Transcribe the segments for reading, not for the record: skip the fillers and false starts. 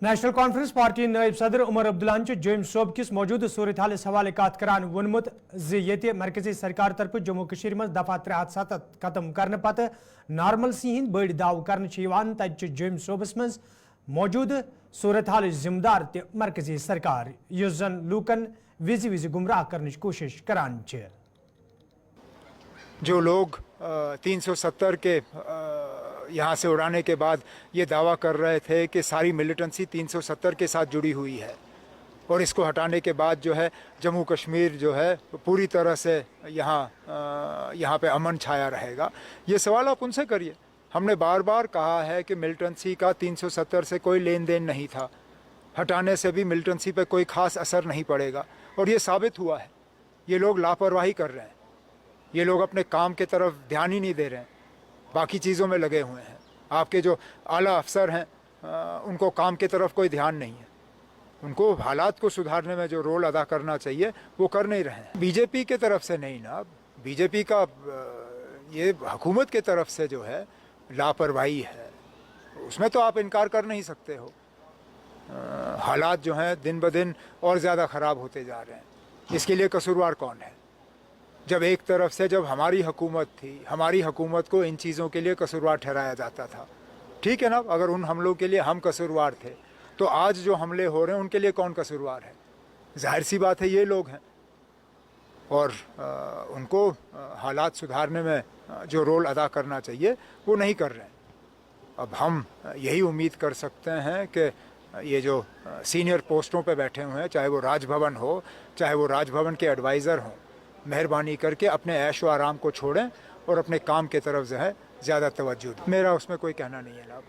National conference party नायब सदर उमर अब्दुल्लाहन जम सोब किस मौजूद सूरत हाल हवाले कत करान वोनमुत ये मरकजी सरकार तरफ जम्मू कश्मीर मज दफा 307 खत्म करने पत नार्मलसी हिंद बड़ दाव कर जम सोबस मज मौजूद सूरत हाल जिम्मेदार त मरकजी सरकार युस जन लूकन विजि विजि गुमराह करने कोशिश करान। जो लोग 370 के यहाँ से उड़ाने के बाद ये दावा कर रहे थे कि सारी मिलिटेंसी 370 के साथ जुड़ी हुई है और इसको हटाने के बाद जो है जम्मू कश्मीर जो है पूरी तरह से यहाँ पे अमन छाया रहेगा, ये सवाल आप उनसे करिए। हमने बार बार कहा है कि मिलिटेंसी का 370 से कोई लेन देन नहीं था, हटाने से भी मिलिटेंसी पे कोई ख़ास असर नहीं पड़ेगा और ये साबित हुआ है। ये लोग लापरवाही कर रहे हैं, ये लोग अपने काम के तरफ ध्यान ही नहीं दे रहे हैं, बाकी चीज़ों में लगे हुए हैं। आपके जो आला अफसर हैं उनको काम के तरफ कोई ध्यान नहीं है, उनको हालात को सुधारने में जो रोल अदा करना चाहिए वो कर नहीं रहे हैं। बीजेपी के तरफ से नहीं ना, बीजेपी का ये हुकूमत के तरफ से जो है लापरवाही है, उसमें तो आप इनकार कर नहीं सकते हो। हालात जो हैं दिन ब दिन और ज़्यादा ख़राब होते जा रहे हैं। इसके लिए कसूरवार कौन है? जब एक तरफ से जब हमारी हुकूमत थी, हमारी हुकूमत को इन चीज़ों के लिए कसूरवार ठहराया जाता था, ठीक है ना। अगर उन हमलों के लिए हम कसूरवार थे तो आज जो हमले हो रहे हैं उनके लिए कौन कसूरवार है? जाहिर सी बात है ये लोग हैं और उनको हालात सुधारने में जो रोल अदा करना चाहिए वो नहीं कर रहे हैं। अब हम यही उम्मीद कर सकते हैं कि ये जो सीनियर पोस्टों पे बैठे हुए हैं, चाहे वो राजभवन हो, चाहे वो राजभवन के एडवाइज़र हों, मेहरबानी करके अपने ऐश व आराम को छोड़ें और अपने काम के तरफ जो है ज़्यादा तवज्जो दें। मेरा उसमें कोई कहना नहीं है ना,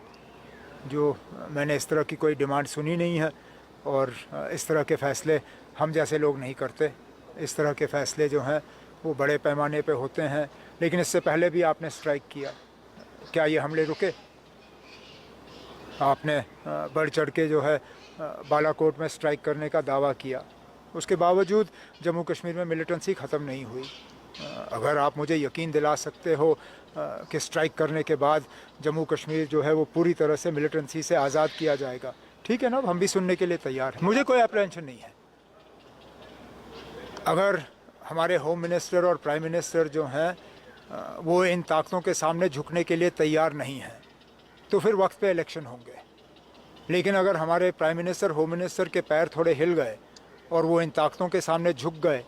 जो मैंने इस तरह की कोई डिमांड सुनी नहीं है और इस तरह के फ़ैसले हम जैसे लोग नहीं करते। इस तरह के फ़ैसले जो हैं वो बड़े पैमाने पे होते हैं, लेकिन इससे पहले भी आपने स्ट्राइक किया, क्या ये हमले रुके? आपने बढ़ चढ़ के जो है बालाकोट में स्ट्राइक करने का दावा किया, उसके बावजूद जम्मू कश्मीर में मिलिटेंसी ख़त्म नहीं हुई। अगर आप मुझे यकीन दिला सकते हो कि स्ट्राइक करने के बाद जम्मू कश्मीर जो है वो पूरी तरह से मिलिटेंसी से आज़ाद किया जाएगा, ठीक है ना, हम भी सुनने के लिए तैयार हैं। मुझे कोई अप्रहेंशन नहीं है। अगर हमारे होम मिनिस्टर और प्राइम मिनिस्टर जो हैं वो इन ताकतों के सामने झुकने के लिए तैयार नहीं हैं तो फिर वक्त पे इलेक्शन होंगे। लेकिन अगर हमारे प्राइम मिनिस्टर, होम मिनिस्टर के पैर थोड़े हिल गए और वो इन ताकतों के सामने झुक गए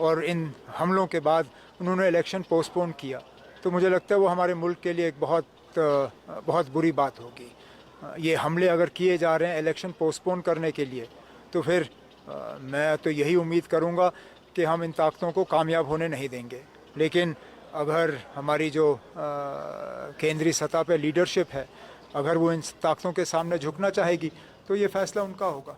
और इन हमलों के बाद उन्होंने इलेक्शन पोस्टपोन किया, तो मुझे लगता है वो हमारे मुल्क के लिए एक बहुत बुरी बात होगी। ये हमले अगर किए जा रहे हैं इलेक्शन पोस्टपोन करने के लिए, तो फिर मैं तो यही उम्मीद करूँगा कि हम इन ताकतों को कामयाब होने नहीं देंगे। लेकिन अगर हमारी जो केंद्रीय सतह पे लीडरशिप है, अगर वो इन ताकतों के सामने झुकना चाहेगी तो ये फ़ैसला उनका होगा।